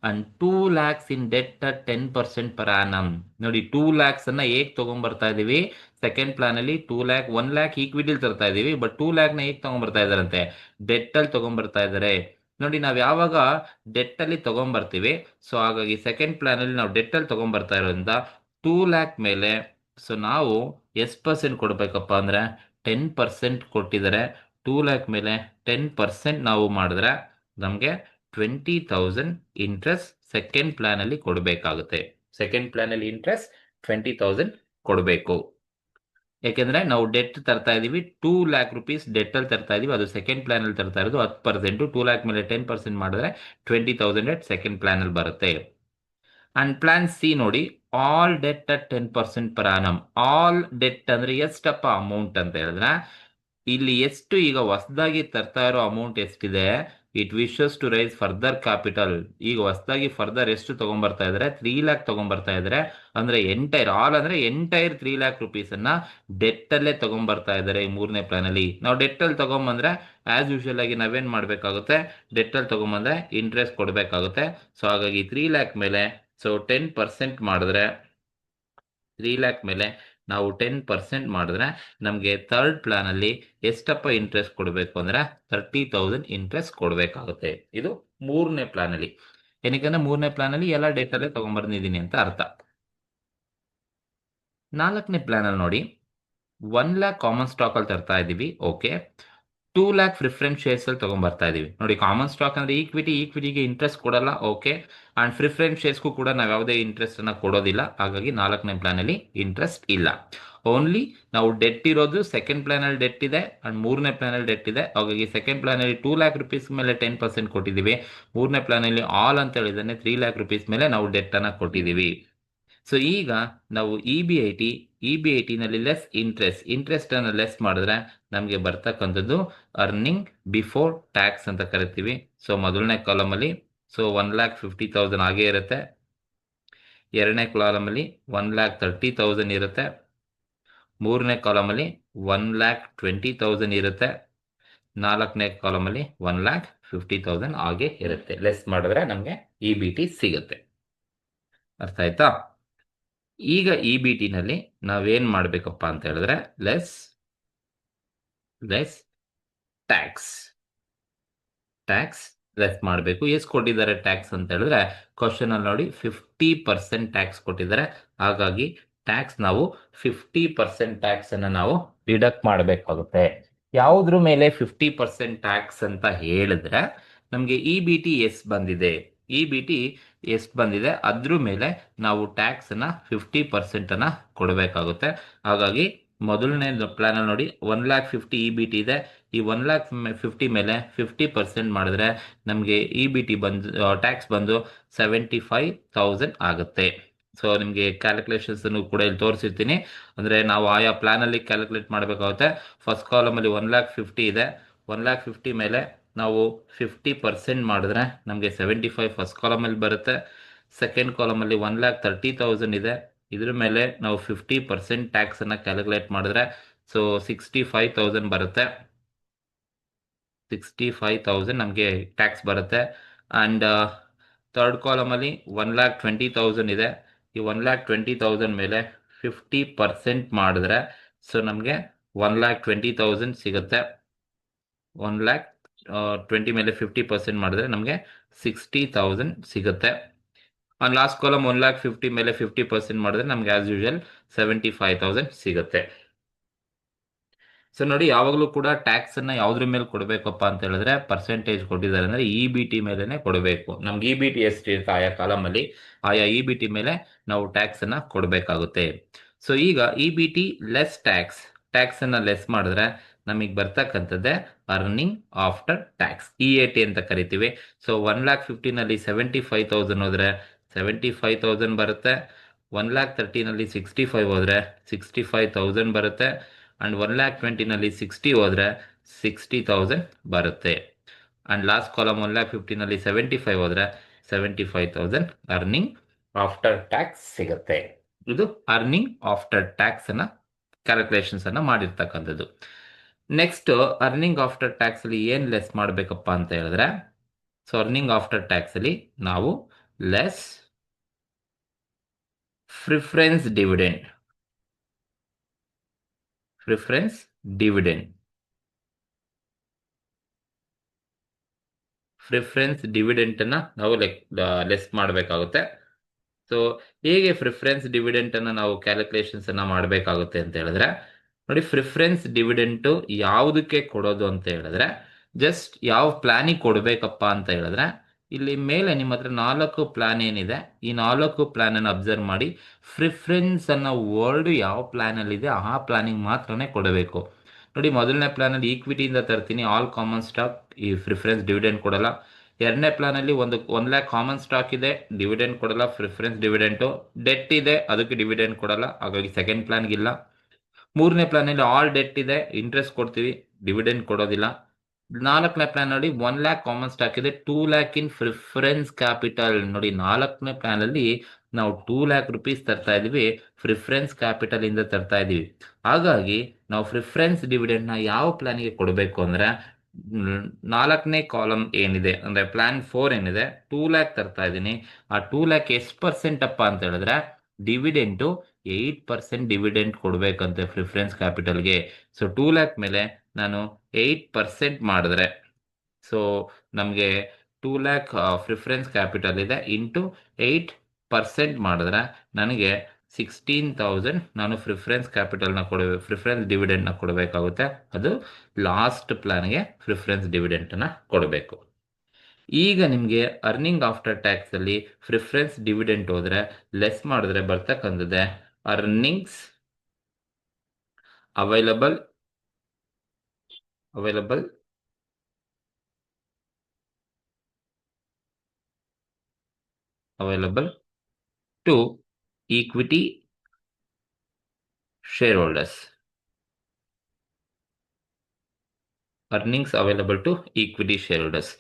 And 2 lakhs in debt 10% per annum. ನೋಡಿ 2 lakhs ಹೇಗೆ ತೊಗೊಂಬರ್ತಾ ಇದ್ದೀವಿ, ಸೆಕೆಂಡ್ ಪ್ಲಾನಲ್ಲಿ 2 lakh 1 lakh ಈಕ್ವಿಟಿಲಿ ತರ್ತಾ ಇದ್ದೀವಿ, ಬಟ್ 2 lakhನ ಹೇಗೆ ತೊಗೊಂಬರ್ತಾ ಇದ್ದಾರಂತೆ, ಡೆಟ್ಟಲ್ಲಿ ತೊಗೊಂಬರ್ತಾ ಇದ್ದಾರೆ. ನೋಡಿ ನಾವು ಯಾವಾಗ ಡೆಟ್ಟಲ್ಲಿ ತೊಗೊಂಬರ್ತೀವಿ, ಸೊ ಹಾಗಾಗಿ ಸೆಕೆಂಡ್ ಪ್ಲಾನಲ್ಲಿ ನಾವು ಡೆಟ್ಟಲ್ಲಿ ತೊಗೊಂಬರ್ತಾ ಇರೋದ್ರಿಂದ 2 lakh ಮೇಲೆ ಸೊ ನಾವು ಎಷ್ಟು ಪರ್ಸೆಂಟ್ ಕೊಡಬೇಕಪ್ಪ ಅಂದರೆ 10% ಕೊಟ್ಟಿದ್ದಾರೆ. 2 lakh ಮೇಲೆ 10% ನಾವು ಮಾಡಿದ್ರೆ ನಮಗೆ 20,000 ಇಂಟ್ರೆಸ್ಟ್ ಸೆಕೆಂಡ್ ಪ್ಲಾನಲ್ಲಿ ಕೊಡಬೇಕಾಗುತ್ತೆ. ಸೆಕೆಂಡ್ ಪ್ಲಾನಲ್ಲಿ ಇಂಟ್ರೆಸ್ಟ್ 20,000 ಕೊಡಬೇಕು. ಯಾಕೆಂದರೆ ನಾವು ಡೆಟ್ ತರ್ತಾ ಇದ್ದೀವಿ, 2 lakh ರೂಪೀಸ್ ಡೆಟ್ಟಲ್ಲಿ ತರ್ತಾ ಇದ್ದೀವಿ. ಅದು ಸೆಕೆಂಡ್ ಪ್ಲಾನಲ್ಲಿ ತರ್ತಾ ಇರೋದು 10%. 2 lakh ಮೇಲೆ 10% ಮಾಡಿದ್ರೆ 20,000 ಸೆಕೆಂಡ್ ಪ್ಲಾನಲ್ಲಿ ಬರುತ್ತೆ. ಅಂಡ್ ಪ್ಲಾನ್ ಸಿ ನೋಡಿ, all debt at 10% per annum. All debt ಅಂದರೆ ಎಷ್ಟಪ್ಪ ಅಮೌಂಟ್ ಅಂತ ಹೇಳಿದ್ರೆ, ಇಲ್ಲಿ ಎಷ್ಟು ಈಗ ಹೊಸದಾಗಿ ತರ್ತಾ ಇರೋ ಅಮೌಂಟ್ ಎಷ್ಟಿದೆ, it wishes to raise further capital. ಈಗ ಹೊಸದಾಗಿ ಫರ್ದರ್ ಎಷ್ಟು ತೊಗೊಂಬರ್ತಾ ಇದ್ದಾರೆ, 3 lakh ತೊಗೊಂಬರ್ತಾ ಇದ್ದಾರೆ. ಅಂದರೆ ಎಂಟೈರ್ 3 lakh ರೂಪೀಸನ್ನು ಡೆಟ್ಟಲ್ಲೇ ತೊಗೊಂಬರ್ತಾ ಇದ್ದಾರೆ ಈ ಮೂರನೇ ಪ್ಲಾನಲ್ಲಿ. ನಾವು ಡೆಟ್ಟಲ್ಲಿ ತೊಗೊಂಬಂದ್ರೆ ಆ್ಯಸ್ ಯೂಶುವಲ್ ಆಗಿ ನಾವೇನು ಮಾಡಬೇಕಾಗುತ್ತೆ, ಡೆಟ್ಟಲ್ಲಿ ತೊಗೊಂಬಂದ್ರೆ ಇಂಟ್ರೆಸ್ಟ್ ಕೊಡಬೇಕಾಗುತ್ತೆ. ಸೊ ಹಾಗಾಗಿ 3 lakh ಮೇಲೆ ಸೊ 10% ಮಾಡಿದ್ರೆ 3 lakh ಮೇಲೆ ನಾವು 10% ಮಾಡಿದ್ರೆ ನಮಗೆ ಥರ್ಡ್ ಪ್ಲಾನಲ್ಲಿ ಎಷ್ಟಪ್ಪ ಇಂಟ್ರೆಸ್ಟ್ ಕೊಡಬೇಕು ಅಂದರೆ 30,000 ಇಂಟ್ರೆಸ್ಟ್ ಕೊಡಬೇಕಾಗುತ್ತೆ. ಇದು ಮೂರನೇ ಪ್ಲಾನಲ್ಲಿ. ಏನಕ್ಕೆ ಮೂರನೇ ಪ್ಲಾನಲ್ಲಿ ಎಲ್ಲ ಡೇಟಲ್ಲೇ ತೊಗೊಂಬರ್ದಿದ್ದೀನಿ ಅಂತ ಅರ್ಥ. ನಾಲ್ಕನೇ ಪ್ಲಾನಲ್ಲಿ ನೋಡಿ, 1 lakh ಕಾಮನ್ ಸ್ಟಾಕಲ್ಲಿ ತರ್ತಾ ಇದ್ದೀವಿ. ಓಕೆ, 2 lakh ಪ್ರಿಫರೆನ್ಸ್ ಶೇರ್ಸಲ್ಲಿ ತೊಗೊಂಬರ್ತಾ ಇದ್ದೀವಿ. ನೋಡಿ ಕಾಮನ್ ಸ್ಟಾಕ್ ಅಂದರೆ ಈಕ್ವಿಟಿಗೆ ಇಂಟ್ರೆಸ್ಟ್ ಕೊಡಲ್ಲ. ಓಕೆ, ಆ್ಯಂಡ್ ಪ್ರಿಫರೆನ್ಸ್ ಶೇರ್ಸ್ಗೂ ಕೂಡ ನಾವು ಯಾವುದೇ ಇಂಟ್ರೆಸ್ಟನ್ನು ಕೊಡೋದಿಲ್ಲ. ಹಾಗಾಗಿ ನಾಲ್ಕನೇ ಪ್ಲಾನಲ್ಲಿ ಇಂಟ್ರೆಸ್ಟ್ ಇಲ್ಲ. ಓನ್ಲಿ ನಾವು ಡೆಟ್ ಇರೋದು ಸೆಕೆಂಡ್ ಪ್ಲಾನಲ್ಲಿ ಡೆಟ್ ಇದೆ ಆ್ಯಂಡ್ ಮೂರನೇ ಪ್ಲಾನಲ್ಲಿ ಡೆಟ್ ಇದೆ. ಹಾಗಾಗಿ ಸೆಕೆಂಡ್ ಪ್ಲಾನಲ್ಲಿ 2 lakh ರೂಪೀಸ್ ಮೇಲೆ 10% ಕೊಟ್ಟಿದ್ದೀವಿ. ಮೂರನೇ ಪ್ಲಾನಲ್ಲಿ ಆಲ್ ಅಂತ ಹೇಳಿದ್ದಾನೆ 3 lakh ರೂಪೀಸ್ ಮೇಲೆ ನಾವು ಡೆಟ್ಟನ್ನು ಕೊಟ್ಟಿದ್ದೀವಿ. ಸೊ ಈಗ ನಾವು ಇ ಬಿ ಐ ಟಿನಲ್ಲಿ ಲೆಸ್ ಇಂಟ್ರೆಸ್ಟನ್ನು ಲೆಸ್ ಮಾಡಿದ್ರೆ ನಮಗೆ ಬರ್ತಕ್ಕಂಥದ್ದು ಅರ್ನಿಂಗ್ ಬಿಫೋರ್ ಟ್ಯಾಕ್ಸ್ ಅಂತ ಕರಿತೀವಿ. ಸೊ ಮೊದಲನೇ ಕಾಲಮಲ್ಲಿ 1,50,000 ಹಾಗೇ ಇರುತ್ತೆ. ಎರಡನೇ ಕಾಲಮಲ್ಲಿ 1,30,000 ಇರುತ್ತೆ. ಮೂರನೇ ಕಾಲಮಲ್ಲಿ 1,20,000 ಇರುತ್ತೆ. ನಾಲ್ಕನೇ ಕಾಲಮಲ್ಲಿ 1,50,000 ಹಾಗೆ ಇರುತ್ತೆ. ಲೆಸ್ ಮಾಡಿದ್ರೆ ನಮಗೆ ಇ.ಬಿ.ಟಿ ಸಿಗುತ್ತೆ. ಅರ್ಥ ಆಯ್ತಾ? ಈಗ ಇ.ಬಿ.ಟಿನಲ್ಲಿ ನಾವೇನ್ ಮಾಡಬೇಕಪ್ಪ ಅಂತ ಹೇಳಿದ್ರೆ ಲೆಸ್ ಟ್ಯಾಕ್ಸ್ ಲೆಸ್ ಮಾಡಬೇಕು. ಎಷ್ಟು ಕೊಟ್ಟಿದ್ದಾರೆ ಟ್ಯಾಕ್ಸ್ ಅಂತ ಹೇಳಿದ್ರೆ ಕ್ವಶನ್ ಅಲ್ಲಿ ನೋಡಿ 50% ಟ್ಯಾಕ್ಸ್ ಕೊಟ್ಟಿದ್ದಾರೆ. ಹಾಗಾಗಿ ಟ್ಯಾಕ್ಸ್ ನಾವು 50% ಟ್ಯಾಕ್ಸ್ ಅನ್ನ ನಾವು ಡಿಡಕ್ಟ್ ಮಾಡಬೇಕಾಗುತ್ತೆ. ಯಾವುದ್ರ ಮೇಲೆ 50% ಟ್ಯಾಕ್ಸ್ ಅಂತ ಹೇಳಿದ್ರೆ ನಮಗೆ ಇ.ಬಿ.ಟಿ ಎಷ್ಟು ಬಂದಿದೆ ಅದ್ರ ಮೇಲೆ ನಾವು ಟ್ಯಾಕ್ಸ್ ಅನ್ನ 50% ಅನ್ನ ಕೊಡಬೇಕಾಗುತ್ತೆ. ಹಾಗಾಗಿ ಮೊದಲನೇ ಪ್ಲಾನ್ ಅಲ್ಲಿ ನೋಡಿ 1,50,000 ಇ.ಬಿ.ಟಿ ಇದೆ. ಈ 1,50,000 ಮೇಲೆ 50% ಮಾಡಿದ್ರೆ ನಮಗೆ ಇ.ಬಿ.ಟಿ ಟ್ಯಾಕ್ಸ್ ಬಂದು 75,000 ಆಗುತ್ತೆ. ಸೊ ನಿಮಗೆ ಕ್ಯಾಲ್ಕುಲೇಷನ್ಸ್ ಕೂಡ ಇಲ್ಲಿ ತೋರಿಸಿರ್ತೀನಿ. ಅಂದ್ರೆ ನಾವು ಆಯಾ ಪ್ಲಾನ್ ಅಲ್ಲಿ ಕ್ಯಾಲ್ಕುಲೇಟ್ ಮಾಡಬೇಕಾಗುತ್ತೆ. ಫಸ್ಟ್ ಕಾಲಮ್ ಅಲ್ಲಿ 1,50,000 ಇದೆ. 1,50,000 ಮೇಲೆ ನಾವು 50% ಮಾಡಿದ್ರೆ ನಮಗೆ 75 ಫಸ್ಟ್ ಕಾಲಮ್ ಅಲ್ಲಿ ಬರುತ್ತೆ. ಸೆಕೆಂಡ್ ಕಾಲಮ್ ಅಲ್ಲಿ 1,30,000 ಇದೆ. ಇದ್ರ ಮೇಲೆ ನಾವು 50% ಟ್ಯಾಕ್ಸ್ ಅನ್ನ ಕ್ಯಾಲ್ಕುಲೇಟ್ ಮಾಡಿದ್ರೆ 65,000 ಬರುತ್ತೆ. 65,000 ನಮಗೆ ಟ್ಯಾಕ್ಸ್ ಬರುತ್ತೆ. ಅಂಡ್ ಥರ್ಡ್ ಕಾಲಮ್ ಅಲ್ಲಿ 1,20,000 ಇದೆ. ಈ 1,20,000 ಮೇಲೆ 50% ಮಾಡಿದ್ರೆ ನಮಗೆ 1,20,000 ಸಿಗುತ್ತೆ. 1,20,000 ಮೇಲೆ 50% ಮಾಡಿದ್ರೆ ನಮಗೆ 60,000 ಸಿಗುತ್ತೆ. ಲಾಸ್ಟ್ ಕಾಲಮ್ 1,50,000 ಮೇಲೆ 50% ಮಾಡಿದ್ರೆ ನಮ್ಗೆ ಆಸ್ ಯೂಶುವಲ್ 75,000 ಸಿಗುತ್ತೆ. ಸೊ ನೋಡಿ, ಯಾವಾಗಲೂ ಕೂಡ ಟ್ಯಾಕ್ಸ್ ಅನ್ನ ಯಾವ್ದ್ರ ಮೇಲೆ ಕೊಡಬೇಕಪ್ಪ ಅಂತ ಹೇಳಿದ್ರೆ ಪರ್ಸೆಂಟೇಜ್ ಕೊಟ್ಟಿದ್ದಾರೆ ಅಂದ್ರೆ ಇ.ಬಿ.ಟಿ ಮೇಲೆನೆ ಕೊಡಬೇಕು. ನಮ್ಗೆ ಇ.ಬಿ.ಟಿ ಎಷ್ಟು ಇರುತ್ತೆ ಆಯಾ ಕಾಲಮಲ್ಲಿ ಆಯಾ ಇ.ಬಿ.ಟಿ ಮೇಲೆ ನಾವು ಟ್ಯಾಕ್ಸ್ ಅನ್ನ ಕೊಡಬೇಕಾಗುತ್ತೆ. ಸೊ ಈಗ ಇ.ಬಿ.ಟಿ ಲೆಸ್ ಟ್ಯಾಕ್ಸ್ ಅನ್ನ ಲೆಸ್ ಮಾಡಿದ್ರೆ ನಮಗೆ ಬರ್ತಕ್ಕಂಥದ್ದೇ ಅರ್ನಿಂಗ್ ಆಫ್ಟರ್ ಟ್ಯಾಕ್ಸ್, ಇ.ಎ.ಟಿ ಅಂತ ಕರಿತೀವಿ. ಸೊ 1,50,000 ನಲ್ಲಿ 75,000 ಹೋದ್ರೆ 75,000 ಬರುತ್ತೆ. 1,30,000 ನಲ್ಲಿ 65 ಹೋದ್ರೆ 65,000 ಬರುತ್ತೆ. ಅಂಡ್ 1,20,000 ನಲ್ಲಿ 60 ಹೋದ್ರೆ 60,000 ಬರುತ್ತೆ. ಅಂಡ್ ಲಾಸ್ಟ್ ಕಾಲಮ್ 1,50,000 ನಲ್ಲಿ 75 ಹೋದ್ರೆ 75,000 ಅರ್ನಿಂಗ್ ಆಫ್ಟರ್ ಟ್ಯಾಕ್ಸ್ ಸಿಗುತ್ತೆ. ಇದು ಅರ್ನಿಂಗ್ ಆಫ್ಟರ್ ಟ್ಯಾಕ್ಸ್ ಅನ್ನ ಕ್ಯಾಲ್ಕುಲೇಷನ್ಸ್ ಅನ್ನ ಮಾಡಿರ್ತಕ್ಕಂಥದ್ದು. ನೆಕ್ಸ್ಟ್ ಅರ್ನಿಂಗ್ ಆಫ್ಟರ್ ಟ್ಯಾಕ್ಸ್ ಅಲ್ಲಿ ಏನ್ ಲೆಸ್ ಮಾಡಬೇಕಪ್ಪ ಅಂತ ಹೇಳಿದ್ರೆ ಅರ್ನಿಂಗ್ ಆಫ್ಟರ್ ಟ್ಯಾಕ್ಸ್ ಅಲ್ಲಿ ನಾವು ಲೆಸ್ ಪ್ರಿಫರೆನ್ಸ್ ಡಿವಿಡೆಂಡ್ ಅನ್ನ ನಾವು ಲೆಸ್ ಮಾಡಬೇಕಾಗುತ್ತೆ. ಸೊ ಹೇಗೆ ಪ್ರಿಫರೆನ್ಸ್ ಡಿವಿಡೆಂಟ್ ಅನ್ನ ನಾವು ಕ್ಯಾಲ್ಕುಲೇಷನ್ಸ್ ಅನ್ನ ಮಾಡಬೇಕಾಗುತ್ತೆ ಅಂತ ಹೇಳಿದ್ರೆ ನೋಡಿ, ಪ್ರಿಫರೆನ್ಸ್ ಡಿವಿಡೆಂಟ್ ಯಾವುದಕ್ಕೆ ಕೊಡೋದು ಅಂತ ಹೇಳಿದ್ರೆ ಜಸ್ಟ್ ಯಾವ ಪ್ಲಾನಿಗೆ ಕೊಡಬೇಕಪ್ಪ ಅಂತ ಹೇಳಿದ್ರೆ ಇಲ್ಲಿ ಮೇಲೆ ನಿಮ್ಮ ಹತ್ರ 4 ಪ್ಲಾನ್ ಏನಿದೆ, ಈ 4 ಪ್ಲಾನ್ ಅನ್ನು ಅಬ್ಸರ್ವ್ ಮಾಡಿ. ಪ್ರಿಫರೆನ್ಸ್ ಅನ್ನೋ ವರ್ಡ್ ಯಾವ ಪ್ಲಾನ್ ಅಲ್ಲಿ ಇದೆ ಆ ಪ್ಲಾನಿಗೆ ಮಾತ್ರನೇ ಕೊಡಬೇಕು. ನೋಡಿ, ಮೊದಲನೇ ಪ್ಲಾನ್ ಅಲ್ಲಿ ಈಕ್ವಿಟಿಯಿಂದ ತರ್ತೀನಿ, ಆಲ್ ಕಾಮನ್ ಸ್ಟಾಕ್, ಈ ಪ್ರಿಫರೆನ್ಸ್ ಡಿವಿಡೆಂಡ್ ಕೊಡಲ್ಲ. ಎರಡನೇ ಪ್ಲಾನ್ ಅಲ್ಲಿ 1,00,000 ಕಾಮನ್ ಸ್ಟಾಕ್ ಇದೆ, ಡಿವಿಡೆಂಡ್ ಕೊಡಲ್ಲ, ಪ್ರಿಫರೆನ್ಸ್ ಡಿವಿಡೆಂಟು. ಡೆಟ್ ಇದೆ, ಅದಕ್ಕೆ ಡಿವಿಡೆಂಡ್ ಕೊಡಲ್ಲ, ಹಾಗಾಗಿ ಸೆಕೆಂಡ್ ಪ್ಲಾನ್ಗಿಲ್ಲ. ಮೂರನೇ ಪ್ಲಾನ್ ಅಲ್ಲಿ ಆಲ್ ಡೆಟ್ ಇದೆ, ಇಂಟ್ರೆಸ್ಟ್ ಕೊಡ್ತೀವಿ, ಡಿವಿಡೆಂಡ್ ಕೊಡೋದಿಲ್ಲ. ನಾಲ್ಕನೇ ಪ್ಲಾನ್ ನೋಡಿ 1,00,000 ಕಾಮನ್ ಸ್ಟಾಕ್ ಇದೆ, 2,00,000 ಇನ್ ಪ್ರಿಫರೆನ್ಸ್ ಕ್ಯಾಪಿಟಲ್. ನೋಡಿ, ನಾಲ್ಕನೇ ಪ್ಲಾನ್ ಅಲ್ಲಿ ನಾವು 2,00,000 rupees ತರ್ತಾ ಇದೀವಿ, ಪ್ರಿಫರೆನ್ಸ್ ಕ್ಯಾಪಿಟಲ್ ಇಂದ ತರ್ತಾ ಇದೀವಿ. ಹಾಗಾಗಿ ನಾವು ಪ್ರಿಫರೆನ್ಸ್ ಡಿವಿಡೆಂಡ್ ನ ಯಾವ ಪ್ಲಾನ್ಗೆ ಕೊಡಬೇಕು ಅಂದ್ರೆ ನಾಲ್ಕನೇ ಕಾಲಮ್ ಏನಿದೆ ಅಂದ್ರೆ ಪ್ಲಾನ್ 4 ಏನಿದೆ 2,00,000 ತರ್ತಾ ಇದ್ದೀನಿ. ಆ 2,00,000 ಎಷ್ಟು ಪರ್ಸೆಂಟ್ ಅಪ್ಪ ಅಂತ ಹೇಳಿದ್ರೆ ಡಿವಿಡೆಂಟು 8% ಡಿವಿಡೆಂಟ್ ಕೊಡ್ಬೇಕಂತೆ ಪ್ರಿಫರೆನ್ಸ್ ಕ್ಯಾಪಿಟಲ್ಗೆ. ಸೊ 2,00,000 ಮೇಲೆ ನಾನು 8% ಮಾಡಿದ್ರೆ ನಮಗೆ 2,00,000 ಪ್ರಿಫರೆನ್ಸ್ ಕ್ಯಾಪಿಟಲ್ ಇದೆ ಇಂಟು 8% ಮಾಡಿದ್ರೆ ನನಗೆ 16,000 ನಾನು ಪ್ರಿಫರೆನ್ಸ್ ಡಿವಿಡೆಂಡ್ ನ ಕೊಡಬೇಕಾಗುತ್ತೆ. ಅದು ಲಾಸ್ಟ್ ಪ್ಲಾನ್ಗೆ ಪ್ರಿಫರೆನ್ಸ್ ಡಿವಿಡೆಂಟ್ ನ ಕೊಡಬೇಕು. ಈಗ ನಿಮಗೆ ಅರ್ನಿಂಗ್ ಆಫ್ಟರ್ ಟ್ಯಾಕ್ಸ್ ಅಲ್ಲಿ ಪ್ರಿಫರೆನ್ಸ್ ಡಿವಿಡೆಂಟ್ ಹೋದ್ರೆ ಲೆಸ್ ಮಾಡಿದ್ರೆ ಬರ್ತಕ್ಕಂಥದ್ದೇ earnings available to equity shareholders. Earnings available to equity shareholders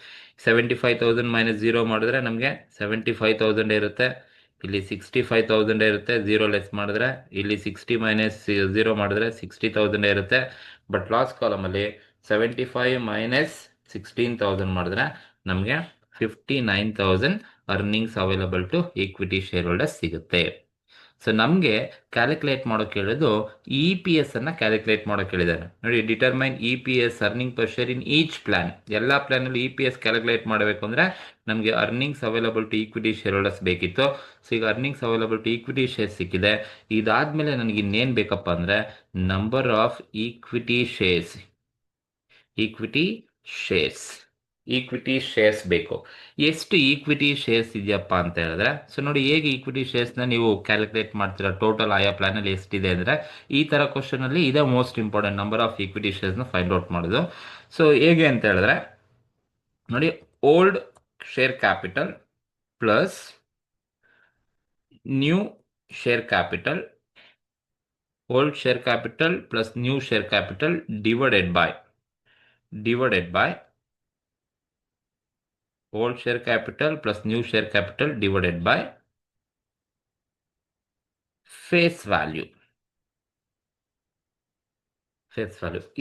75,000 minus 0 ಮಾಡಿದ್ರೆ ನಮಗೆ 75,000 ಇರುತ್ತೆ. ಇಲ್ಲಿ 65,000 ಇರುತ್ತೆ. 0 ಲೆಸ್ ಮಾಡಿದ್ರೆ ಇಲ್ಲಿ 60 ಮೈನಸ್ 0 ಮಾಡಿದ್ರೆ 60,000 ಇರುತ್ತೆ. ಬಟ್ ಲಾಸ್ ಕಾಲಮಲ್ಲಿ 75 ಮೈನಸ್ 16,000 ಮಾಡಿದ್ರೆ ನಮಗೆ 59,000 earnings available to equity share holders ಸಿಗುತ್ತೆ. ಸೊ ನಮಗೆ ಕ್ಯಾಲ್ಕುಲೇಟ್ ಮಾಡೋಕೆ ಹೇಳಿದ್ದು ಇ ಪಿ ಎಸ್ ಅನ್ನ ಕ್ಯಾಲ್ಕುಲೇಟ್ ಮಾಡೋಕೆ ಹೇಳಿದ್ದಾರೆ ನೋಡಿ. Determine E P S earning per share in each plan. ಎಲ್ಲ ಪ್ಲಾನಲ್ಲಿ ಇ ಪಿ ಎಸ್ ಕ್ಯಾಲ್ಕುಲೇಟ್ ಮಾಡಬೇಕು ಅಂದರೆ ನಮಗೆ earnings available to equity share holders ಬೇಕಿತ್ತು. ಸೊ ಈಗ earnings available to equity share ಸಿಕ್ಕಿದೆ. ಇದಾದ್ಮೇಲೆ ನನಗೆ ಇನ್ನೇನು ಬೇಕಪ್ಪ ಅಂದರೆ number of equity shares equity shares ಬೇಕು. ಎಷ್ಟು ಈಕ್ವಿಟಿ ಶೇರ್ಸ್ ಇದೆಯಪ್ಪ ಅಂತ ಹೇಳಿದ್ರೆ, ಸೊ ನೋಡಿ ಹೇಗೆ ಈಕ್ವಿಟಿ ಶೇರ್ಸ್ನ ನೀವು ಕ್ಯಾಲ್ಕುಲೇಟ್ ಮಾಡ್ತೀರಾ ಟೋಟಲ್ ಆಯಾ ಪ್ಲಾನಲ್ಲಿ ಎಷ್ಟಿದೆ ಅಂದರೆ ಈ ಥರ ಕ್ವಶನಲ್ಲಿ ಇದೇ most important number of equity ಶೇರ್ಸ್ನ ಫೈಂಡ್ ಔಟ್ ಮಾಡೋದು. ಸೊ ಹೇಗೆ ಅಂತ ಹೇಳಿದ್ರೆ ನೋಡಿ, old share capital plus new share capital, old share capital plus new share capital divided by old share capital plus new share capital divided by face value.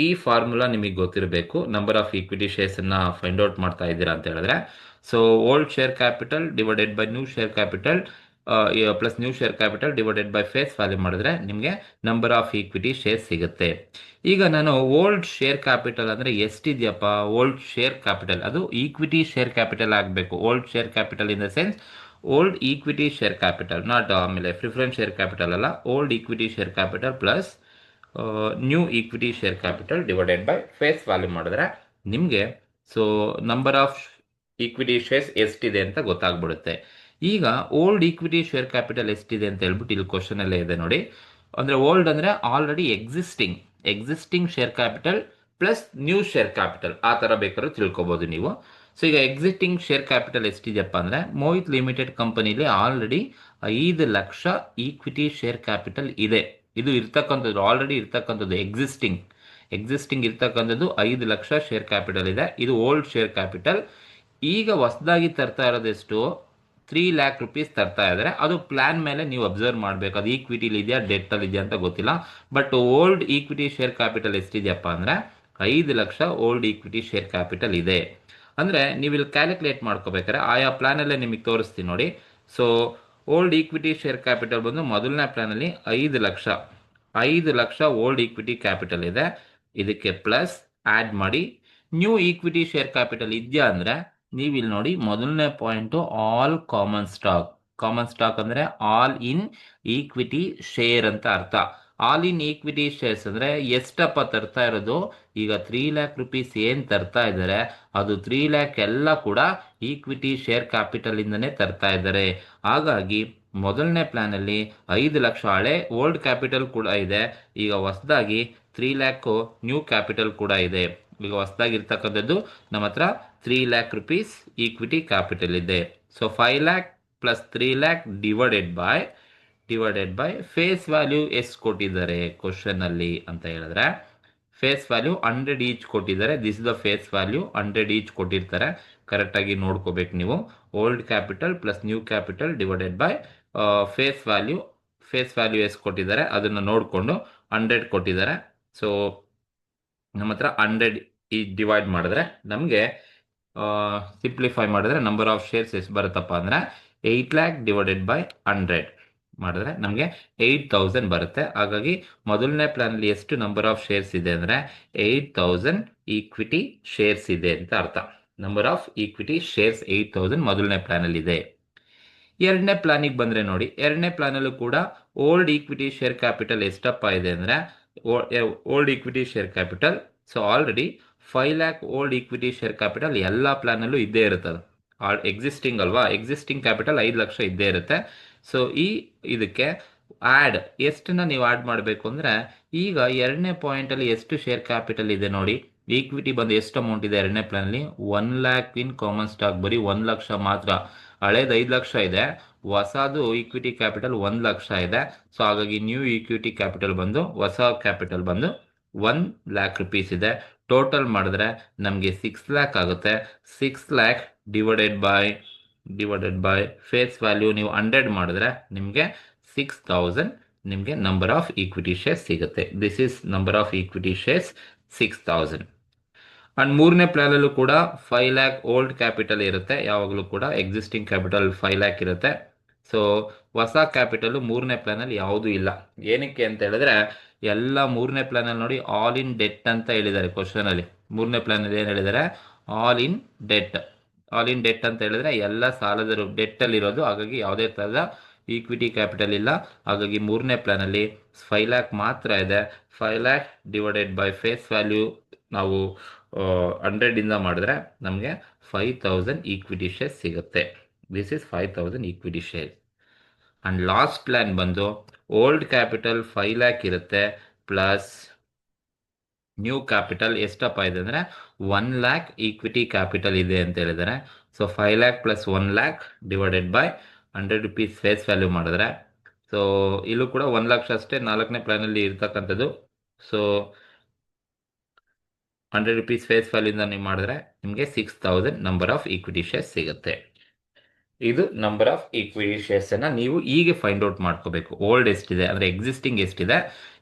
ಈ formula ನಿಮಗೆ ಗೊತ್ತಿರಬೇಕು. Number of equity shares ಅನ್ನ find out ಮಾಡ್ತಾ ಇದ್ದೀರಾ ಅಂತ ಹೇಳಿದ್ರೆ, so old share capital divided by new share capital plus new share capital divided by face value ಮಾಡಿದ್ರೆ ನಿಮಗೆ ನಂಬರ್ ಆಫ್ ಈಕ್ವಿಟಿ ಶೇರ್ಸ್ ಸಿಗುತ್ತೆ. ಈಗ ನಾನು ಓಲ್ಡ್ ಶೇರ್ ಕ್ಯಾಪಿಟಲ್ ಅಂದರೆ ಎಷ್ಟಿದೆಯಪ್ಪ, ಓಲ್ಡ್ ಶೇರ್ ಕ್ಯಾಪಿಟಲ್ ಅದು ಈಕ್ವಿಟಿ ಶೇರ್ ಕ್ಯಾಪಿಟಲ್ ಆಗಬೇಕು. Old share capital in the sense old equity share capital, not ಆಮೇಲೆ ಪ್ರಿಫರೆನ್ಸ್ ಶೇರ್ ಕ್ಯಾಪಿಟಲ್ ಅಲ್ಲ, old equity share capital plus new equity share capital divided by face value ಮಾಡಿದ್ರೆ ನಿಮಗೆ so number of equity shares ಎಷ್ಟಿದೆ ಅಂತ ಗೊತ್ತಾಗ್ಬಿಡುತ್ತೆ. ಈಗ old equity share capital ಎಷ್ಟಿದೆ ಅಂತ ಹೇಳ್ಬಿಟ್ಟು ಇಲ್ಲಿ ಕ್ವಶನ್ ಅಲ್ಲೇ ಇದೆ ನೋಡಿ. ಅಂದರೆ ಓಲ್ಡ್ ಅಂದರೆ already existing share capital plus new share capital ಆ ಥರ ಬೇಕಾದ್ರೂ ತಿಳ್ಕೊಬೋದು ನೀವು. ಸೊ ಈಗ ಎಕ್ಸಿಸ್ಟಿಂಗ್ ಶೇರ್ ಕ್ಯಾಪಿಟಲ್ ಎಷ್ಟಿದೆಯಪ್ಪ ಅಂದರೆ ಮೋಹಿತ್ ಲಿಮಿಟೆಡ್ ಕಂಪನಿಲಿ already 5 lakh equity share capital ಇದೆ. ಇದು ಇರ್ತಕ್ಕಂಥದ್ದು ಆಲ್ರೆಡಿ ಇರ್ತಕ್ಕಂಥದ್ದು ಎಕ್ಸಿಸ್ಟಿಂಗ್ ಇರ್ತಕ್ಕಂಥದ್ದು 5 ಲಕ್ಷ ಶೇರ್ ಕ್ಯಾಪಿಟಲ್ ಇದೆ. ಇದು ಓಲ್ಡ್ ಶೇರ್ ಕ್ಯಾಪಿಟಲ್. ಈಗ ಹೊಸದಾಗಿ ತರ್ತಾ ಇರೋದೆಷ್ಟು 3 ಲ್ಯಾಕ್ ರುಪೀಸ್ ತರ್ತಾ ಇದ್ದಾರೆ. ಅದು ಪ್ಲಾನ್ ಮೇಲೆ ನೀವು ಅಬ್ಸರ್ವ್ ಮಾಡಬೇಕು, ಅದು ಈಕ್ವಿಟಿಲಿ ಇದೆಯಾ ಡೆಟ್ಟಲ್ಲಿ ಇದೆಯಾ ಅಂತ ಗೊತ್ತಿಲ್ಲ. But old equity share capital ಎಷ್ಟಿದೆಯಪ್ಪ ಅಂದರೆ 5 lakh old equity share capital ಇದೆ. ಅಂದರೆ ನೀವು ಇಲ್ಲಿ ಕ್ಯಾಲ್ಕುಲೇಟ್ ಮಾಡ್ಕೋಬೇಕಾದ್ರೆ ಆಯಾ ಪ್ಲಾನಲ್ಲೇ ನಿಮಗೆ ತೋರಿಸ್ತೀನಿ ನೋಡಿ. So old equity share capital ಬಂದು ಮೊದಲನೇ ಪ್ಲಾನಲ್ಲಿ 5 ಲಕ್ಷ ಓಲ್ಡ್ ಈಕ್ವಿಟಿ ಕ್ಯಾಪಿಟಲ್ ಇದೆ. ಇದಕ್ಕೆ ಪ್ಲಸ್ ಆ್ಯಡ್ ಮಾಡಿ ನ್ಯೂ ಈಕ್ವಿಟಿ ಶೇರ್ ಕ್ಯಾಪಿಟಲ್ ಇದೆಯಾ ಅಂದರೆ ನೀವು ಇಲ್ಲಿ ನೋಡಿ ಮೊದಲನೇ ಪಾಯಿಂಟು ಆಲ್ ಕಾಮನ್ ಸ್ಟಾಕ್ ಅಂದರೆ ಆಲ್ ಇನ್ ಈಕ್ವಿಟಿ ಶೇರ್ ಅಂತ ಅರ್ಥ. ಆಲ್ ಇನ್ ಈಕ್ವಿಟಿ ಶೇರ್ಸ್ ಅಂದರೆ ಎಷ್ಟಪ್ಪ ತರ್ತಾ ಇರೋದು, ಈಗ 3 ಲ್ಯಾಕ್ ರುಪೀಸ್ ಏನು ತರ್ತಾ ಇದ್ದಾರೆ ಅದು 3 ಲ್ಯಾಕ್ ಎಲ್ಲ ಕೂಡ ಈಕ್ವಿಟಿ ಶೇರ್ ಕ್ಯಾಪಿಟಲ್ ಇಂದನೇ ತರ್ತಾ ಇದ್ದಾರೆ. ಹಾಗಾಗಿ ಮೊದಲನೇ ಪ್ಲಾನಲ್ಲಿ 5 ಲಕ್ಷ ಹಳೆ ಓಲ್ಡ್ ಕ್ಯಾಪಿಟಲ್ ಕೂಡ ಇದೆ. ಈಗ ಹೊಸದಾಗಿ 3 ಲ್ಯಾಕು ನ್ಯೂ ಕ್ಯಾಪಿಟಲ್ ಕೂಡ ಇದೆ. ಈಗ ಹೊಸದಾಗಿ ಇರ್ತಕ್ಕಂಥದ್ದು ನಮ್ಮ ಹತ್ರ 3 ಲ್ಯಾಕ್ ರುಪೀಸ್ ಈಕ್ವಿಟಿ ಕ್ಯಾಪಿಟಲ್ ಇದೆ. So 5 lakh plus 3 lakh divided by face value ಎಷ್ಟು ಕೊಟ್ಟಿದ್ದಾರೆ ಕ್ವಶನ್ ಅಲ್ಲಿ ಅಂತ ಹೇಳಿದ್ರೆ ಫೇಸ್ ವ್ಯಾಲ್ಯೂ 100 ಈಚ್ ಕೊಟ್ಟಿದ್ದಾರೆ. This is the face value 100 each ಕೊಟ್ಟಿರ್ತಾರೆ. ಕರೆಕ್ಟಾಗಿ ನೋಡ್ಕೋಬೇಕು ನೀವು. Old capital plus new capital divided by face value ಎಷ್ಟು ಕೊಟ್ಟಿದ್ದಾರೆ ಅದನ್ನು ನೋಡಿಕೊಂಡು 100 ಕೊಟ್ಟಿದ್ದಾರೆ. ಸೊ ನಮ್ಮ ಹತ್ರ 100 ಈ ಡಿವೈಡ್ ಮಾಡಿದ್ರೆ ನಮಗೆ ಸಿಂಪ್ಲಿಫೈ ಮಾಡಿದ್ರೆ ನಂಬರ್ ಆಫ್ ಶೇರ್ಸ್ ಎಷ್ಟು ಬರುತ್ತಪ್ಪ ಅಂದರೆ 8 ಲ್ಯಾಕ್ ಡಿವೈಡೆಡ್ ಬೈ 100 ಮಾಡಿದ್ರೆ ನಮಗೆ 8,000 ಬರುತ್ತೆ. ಹಾಗಾಗಿ ಮೊದಲನೇ ಪ್ಲಾನಲ್ಲಿ ಎಷ್ಟು ನಂಬರ್ ಆಫ್ ಶೇರ್ಸ್ ಇದೆ ಅಂದರೆ 8,000 ಈಕ್ವಿಟಿ ಶೇರ್ಸ್ ಇದೆ ಅಂತ ಅರ್ಥ. ನಂಬರ್ ಆಫ್ ಈಕ್ವಿಟಿ ಶೇರ್ಸ್ 8,000 ಮೊದಲನೇ ಪ್ಲಾನಲ್ಲಿ ಇದೆ. ಎರಡನೇ ಪ್ಲಾನಿಗೆ ಬಂದರೆ ನೋಡಿ, ಎರಡನೇ ಪ್ಲಾನಲ್ಲೂ ಕೂಡ ಓಲ್ಡ್ ಈಕ್ವಿಟಿ ಶೇರ್ ಕ್ಯಾಪಿಟಲ್ ಎಷ್ಟಪ್ಪ ಇದೆ ಅಂದರೆ old equity share capital so already 5 lac old equity share capital ಎಲ್ಲ ಪ್ಲಾನಲ್ಲೂ ಇದ್ದೇ ಇರುತ್ತದೆ. ಎಕ್ಸಿಸ್ಟಿಂಗ್ ಅಲ್ವಾ, ಎಕ್ಸಿಸ್ಟಿಂಗ್ ಕ್ಯಾಪಿಟಲ್ 5 ಲಕ್ಷ ಇದ್ದೇ ಇರುತ್ತೆ. ಸೊ ಇದಕ್ಕೆ ಆ್ಯಡ್ ಎಷ್ಟನ್ನ ನೀವು ಆ್ಯಡ್ ಮಾಡಬೇಕು ಅಂದರೆ ಈಗ ಎರಡನೇ ಪಾಯಿಂಟಲ್ಲಿ ಎಷ್ಟು ಶೇರ್ ಕ್ಯಾಪಿಟಲ್ ಇದೆ ನೋಡಿ. ಈಕ್ವಿಟಿ ಬಂದು ಎಷ್ಟು ಅಮೌಂಟ್ ಇದೆ ಎರಡನೇ ಪ್ಲಾನಲ್ಲಿ 1 ಲ್ಯಾಕ್ ಇನ್ ಕಾಮನ್ ಸ್ಟಾಕ್, ಬರೀ 1 ಲಕ್ಷ ಮಾತ್ರ. ಹಳೇದು 5 ಲಕ್ಷ ಇದೆ, ಹೊಸದು ಈಕ್ವಿಟಿ ಕ್ಯಾಪಿಟಲ್ 1 ಲಕ್ಷ ಇದೆ. ಸೊ ಹಾಗಾಗಿ ನ್ಯೂ ಈಕ್ವಿಟಿ ಕ್ಯಾಪಿಟಲ್ ಬಂದು, ಹೊಸ ಕ್ಯಾಪಿಟಲ್ ಬಂದು 1 ಲ್ಯಾಕ್ ರುಪೀಸ್ ಇದೆ. ಟೋಟಲ್ ಮಾಡಿದ್ರೆ ನಮಗೆ 6 ಲ್ಯಾಕ್ ಆಗುತ್ತೆ. 6 lakh divided by face value ನೀವು 100 ಮಾಡಿದ್ರೆ ನಿಮಗೆ 6000 ನಿಮಗೆ ನಂಬರ್ ಆಫ್ ಈಕ್ವಿಟಿ ಶೇರ್ಸ್ ಸಿಗುತ್ತೆ. This is number of equity shares 6000. And ಮೂರನೇ ಪ್ಲಾನಲ್ಲೂ ಕೂಡ 5 ಲ್ಯಾಕ್ ಓಲ್ಡ್ ಕ್ಯಾಪಿಟಲ್ ಇರುತ್ತೆ. ಯಾವಾಗಲೂ ಕೂಡ ಎಕ್ಸಿಸ್ಟಿಂಗ್ ಕ್ಯಾಪಿಟಲ್ 5 ಲ್ಯಾಕ್ ಇರುತ್ತೆ. ಸೊ ಹೊಸ ಕ್ಯಾಪಿಟಲ್ ಮೂರನೇ ಪ್ಲಾನಲ್ಲಿ ಯಾವುದೂ ಇಲ್ಲ. ಏನಕ್ಕೆ ಅಂತ ಹೇಳಿದ್ರೆ ಎಲ್ಲ ಮೂರನೇ ಪ್ಲಾನಲ್ಲಿ ನೋಡಿ ಆಲ್ ಇನ್ ಡೆಟ್ ಅಂತ ಹೇಳಿದ್ದಾರೆ ಕ್ವಶನಲ್ಲಿ. ಮೂರನೇ ಪ್ಲಾನಲ್ಲಿ ಏನು ಹೇಳಿದ್ದಾರೆ? All in debt. All in debt ಅಂತ ಹೇಳಿದ್ರೆ ಎಲ್ಲ ಸಾಲದ ಡೆಟ್ಟಲ್ಲಿ ಇರೋದು. ಹಾಗಾಗಿ ಯಾವುದೇ ಥರದ ಈಕ್ವಿಟಿ ಕ್ಯಾಪಿಟಲ್ ಇಲ್ಲ. ಹಾಗಾಗಿ ಮೂರನೇ ಪ್ಲಾನಲ್ಲಿ 5 ಲ್ಯಾಕ್ ಮಾತ್ರ ಇದೆ. 5 lakh divided by face value ನಾವು 100 ಮಾಡಿದ್ರೆ ನಮಗೆ 5000 ಈಕ್ವಿಟಿ ಶೇರ್ಸ್ ಸಿಗುತ್ತೆ. This is 5000 equity share. And last plan ಬಂದು ಓಲ್ಡ್ ಕ್ಯಾಪಿಟಲ್ 5 ಲ್ಯಾಕ್ ಇರುತ್ತೆ, ಪ್ಲಸ್ ನ್ಯೂ ಕ್ಯಾಪಿಟಲ್ ಎಷ್ಟಪ್ಪ ಇದೆ ಅಂದರೆ 1 ಲ್ಯಾಕ್ ಈಕ್ವಿಟಿ ಕ್ಯಾಪಿಟಲ್ ಇದೆ ಅಂತ ಹೇಳಿದ್ದಾರೆ. So 5 lakh plus 1 lakh divided by 100 rupees face value ಮಾಡಿದ್ರೆ, ಸೊ ಇಲ್ಲೂ ಕೂಡ 1 ಲಕ್ಷ ಅಷ್ಟೇ ನಾಲ್ಕನೇ ಪ್ಲಾನಲ್ಲಿ ಇರ್ತಕ್ಕಂಥದ್ದು. ಸೊ 100 ರುಪೀಸ್ ಫೇಸ್ ವ್ಯಾಲ್ಯೂಯಿಂದ ನೀವು ಮಾಡಿದ್ರೆ ನಿಮಗೆ 6000 ನಂಬರ್ ಆಫ್ ಈಕ್ವಿಟಿ ಶೇರ್ಸ್ ಸಿಗುತ್ತೆ. ಇದು ನಂಬರ್ ಆಫ್ ಈಕ್ವಿಟಿ ಶೇರ್ಸ್ ಅನ್ನ ನೀವು ಹೀಗೆ ಫೈಂಡ್ ಔಟ್ ಮಾಡ್ಕೋಬೇಕು. ಓಲ್ಡ್ ಎಷ್ಟಿದೆ ಅಂದರೆ ಎಕ್ಸಿಸ್ಟಿಂಗ್ ಎಷ್ಟಿದೆ,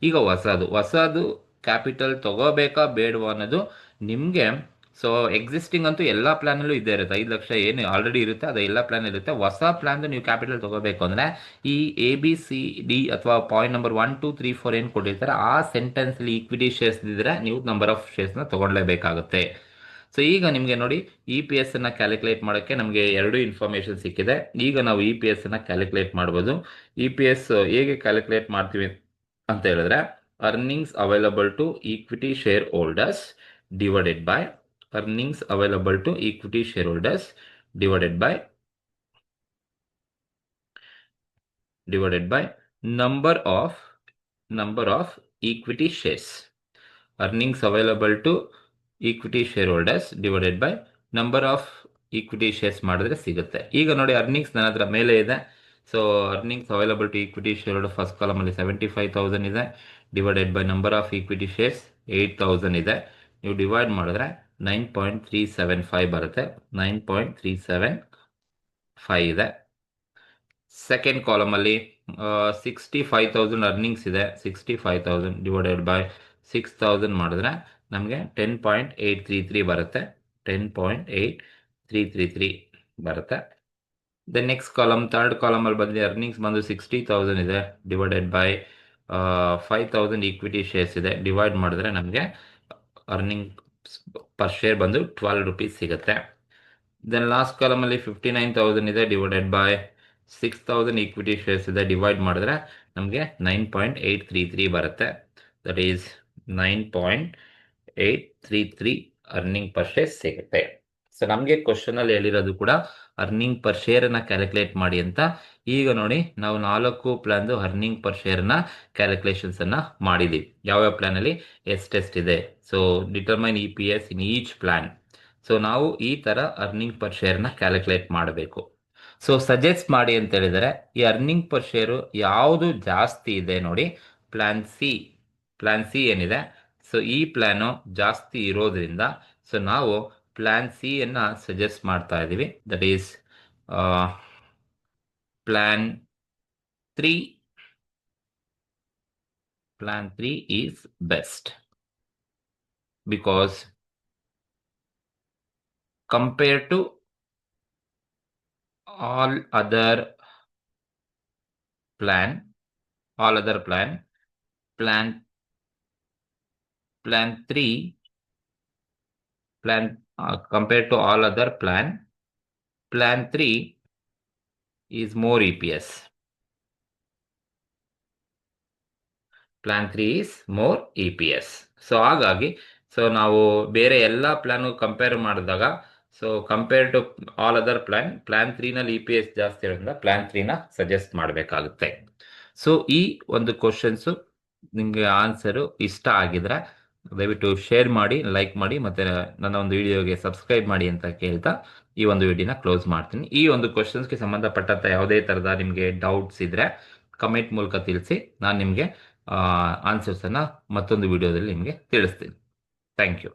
ಈಗ ಹೊಸದು ಕ್ಯಾಪಿಟಲ್ ತಗೋಬೇಕಾ ಬೇಡವಾ ಅನ್ನೋದು ನಿಮಗೆ. ಸೊ ಎಕ್ಸಿಸ್ಟಿಂಗ್ ಅಂತೂ ಎಲ್ಲ ಪ್ಲಾನಲ್ಲೂ ಇದ್ದೇ ಇರುತ್ತೆ. 5 ಲಕ್ಷ ಏನು ಆಲ್ರೆಡಿ ಇರುತ್ತೆ ಅದು ಎಲ್ಲ ಪ್ಲಾನ್ ಇರುತ್ತೆ. ಹೊಸ ಪ್ಲಾನ್ದು ನೀವು ಕ್ಯಾಪಿಟಲ್ ತಗೋಬೇಕು ಅಂದರೆ ಈ ABCD ಅಥವಾ ಪಾಯಿಂಟ್ ನಂಬರ್ 1 2 3 4 ಏನು ಕೊಟ್ಟಿರ್ತಾರೆ ಆ ಸೆಂಟೆನ್ಸಲ್ಲಿ ಈಕ್ವಿಟಿ ಶೇರ್ಸ್ ಇದ್ದರೆ ನೀವು ನಂಬರ್ ಆಫ್ ಶೇರ್ಸ್ನ ತಗೊಳ್ಳೇಬೇಕಾಗುತ್ತೆ. ಸೊ ಈಗ ನಿಮಗೆ ನೋಡಿ EPS ಅನ್ನ ಕ್ಯಾಲ್ಕುಲೇಟ್ ಮಾಡೋಕ್ಕೆ ನಮಗೆ ಎರಡು ಇನ್ಫಾರ್ಮೇಷನ್ ಸಿಕ್ಕಿದೆ. ಈಗ ನಾವು EPS ಅನ್ನ ಕ್ಯಾಲ್ಕುಲೇಟ್ ಮಾಡ್ಬೋದು. EPS ಹೇಗೆ ಕ್ಯಾಲ್ಕುಲೇಟ್ ಮಾಡ್ತೀವಿ ಅಂತ ಹೇಳಿದ್ರೆ, earnings available to equity share holders divided by earnings available to equity shareholders divided by number of equity shares. Earnings available to equity shareholders divided by number of equity shares ಮಾಡಿದ್ರೆ ಸಿಗುತ್ತೆ. ಈಗ ನೋಡಿ earnings ನನ್ನ ಹತ್ರ ಮೇಲೆ ಇದೆ. So earnings available to equity share holder first ಕಾಲಮಲ್ಲಿ 75,000 ಇದೆ, divided by number of equity shares 8000 ಇದೆ. ನೀವು ಡಿವೈಡ್ ಮಾಡಿದ್ರೆ 9.375 ಬರುತ್ತೆ. 9.375 ಇದೆ. ಸೆಕೆಂಡ್ ಕಾಲಮಲ್ಲಿ 65,000 ಅರ್ನಿಂಗ್ಸ್ ಇದೆ. 65,000 ಡಿವೈಡೆಡ್ ಬೈ 6000 ಮಾಡಿದ್ರೆ ನಮಗೆ 10.833 ಬರುತ್ತೆ. 10.8333 ಬರುತ್ತೆ. ದ ನೆಕ್ಸ್ಟ್ ಕಾಲಮ್ ಥರ್ಡ್ ಕಾಲಮಲ್ಲಿ ಬಂದು ಅರ್ನಿಂಗ್ಸ್ ಬಂದು 60,000 ಇದೆ, ಡಿವೈಡೆಡ್ ಬೈ 5,000 ಈಕ್ವಿಟಿ ಶೇರ್ಸ್ ಇದೆ. ಡಿವೈಡ್ ಮಾಡಿದ್ರೆ ನಮಗೆ ಅರ್ನಿಂಗ್ ಪರ್ ಶೇರ್ ಬಂದು 12 ರುಪೀಸ್ ಸಿಗುತ್ತೆ. ದೆನ್ ಲಾಸ್ಟ್ ಕಾಲಮಲ್ಲಿ 59,000 ಇದೆ, ಡಿವೈಡೆಡ್ ಬೈ 6,000 ಈಕ್ವಿಟಿ ಶೇರ್ಸ್ ಇದೆ. ಡಿವೈಡ್ ಮಾಡಿದ್ರೆ ನಮಗೆ 9.833 ಬರುತ್ತೆ. That is 9.833 earning per share ಸಿಗುತ್ತೆ. ಸೊ ನಮಗೆ ಕ್ವಶನಲ್ಲಿ ಹೇಳಿರೋದು ಕೂಡ ಅರ್ನಿಂಗ್ ಪರ್ ಶೇರನ್ನು ಕ್ಯಾಲ್ಕುಲೇಟ್ ಮಾಡಿ ಅಂತ. ಈಗ ನೋಡಿ ನಾವು 4 ಪ್ಲಾನ್ದು ಅರ್ನಿಂಗ್ ಪರ್ ಶೇರ್ನ ಕ್ಯಾಲ್ಕುಲೇಷನ್ಸನ್ನು ಮಾಡಿದ್ದೀವಿ. ಯಾವ್ಯಾವ ಪ್ಲಾನಲ್ಲಿ ಎಷ್ಟೆಷ್ಟಿದೆ. So determine EPS in each plan. So ನಾವು ಈ ಥರ ಅರ್ನಿಂಗ್ ಪರ್ ಶೇರ್ನ ಕ್ಯಾಲ್ಕುಲೇಟ್ ಮಾಡಬೇಕು. ಸೊ ಸಜೆಸ್ಟ್ ಮಾಡಿ ಅಂತ ಹೇಳಿದರೆ ಈ ಅರ್ನಿಂಗ್ ಪರ್ ಶೇರು ಯಾವುದು ಜಾಸ್ತಿ ಇದೆ ನೋಡಿ, ಪ್ಲಾನ್ ಸಿ ಏನಿದೆ. ಸೊ ಈ ಪ್ಲಾನು ಜಾಸ್ತಿ ಇರೋದ್ರಿಂದ ಸೊ ನಾವು ಪ್ಲಾನ್ ಸಿ ಅನ್ನ ಸಜೆಸ್ಟ್ ಮಾಡ್ತಾ ಇದ್ದೀವಿ. That is plan 3 is best because compare to all other plan plan 3 compared to all other plan 3 is more EPS. Plan 3 is more EPS. So ಹಾಗಾಗಿ so ನಾವು ಬೇರೆ ಎಲ್ಲ ಪ್ಲಾನ್ ಕಂಪೇರ್ ಮಾಡಿದಾಗ so compare to all other plan 3ನಲ್ಲಿ EPS ಜಾಸ್ತಿ ಇರೋದ್ರಿಂದ plan 3ನ suggest ಮಾಡಬೇಕಾಗುತ್ತೆ. ಸೊ ಈ ಒಂದು ಕ್ವಶನ್ಸು ನಿಮಗೆ ಆನ್ಸರು ಇಷ್ಟ ಆಗಿದ್ರೆ ದಯವಿಟ್ಟು ಶೇರ್ ಮಾಡಿ, ಲೈಕ್ ಮಾಡಿ, ಮತ್ತು ನನ್ನ ಒಂದು ವಿಡಿಯೋಗೆ ಸಬ್ಸ್ಕ್ರೈಬ್ ಮಾಡಿ ಅಂತ ಕೇಳ್ತಾ ಈ ಒಂದು ವಿಡಿಯೋನ ಕ್ಲೋಸ್ ಮಾಡ್ತೀನಿ. ಈ ಒಂದು ಕ್ವಶನ್ಸ್ಗೆ ಸಂಬಂಧಪಟ್ಟಂಥ ಯಾವುದೇ ಥರದ ನಿಮಗೆ ಡೌಟ್ಸ್ ಇದ್ದರೆ ಕಮೆಂಟ್ ಮೂಲಕ ತಿಳಿಸಿ. ನಾನು ನಿಮಗೆ ಆನ್ಸರ್ಸನ್ನು ಮತ್ತೊಂದು ವಿಡಿಯೋದಲ್ಲಿ ನಿಮಗೆ ತಿಳಿಸ್ತೀನಿ. Thank you.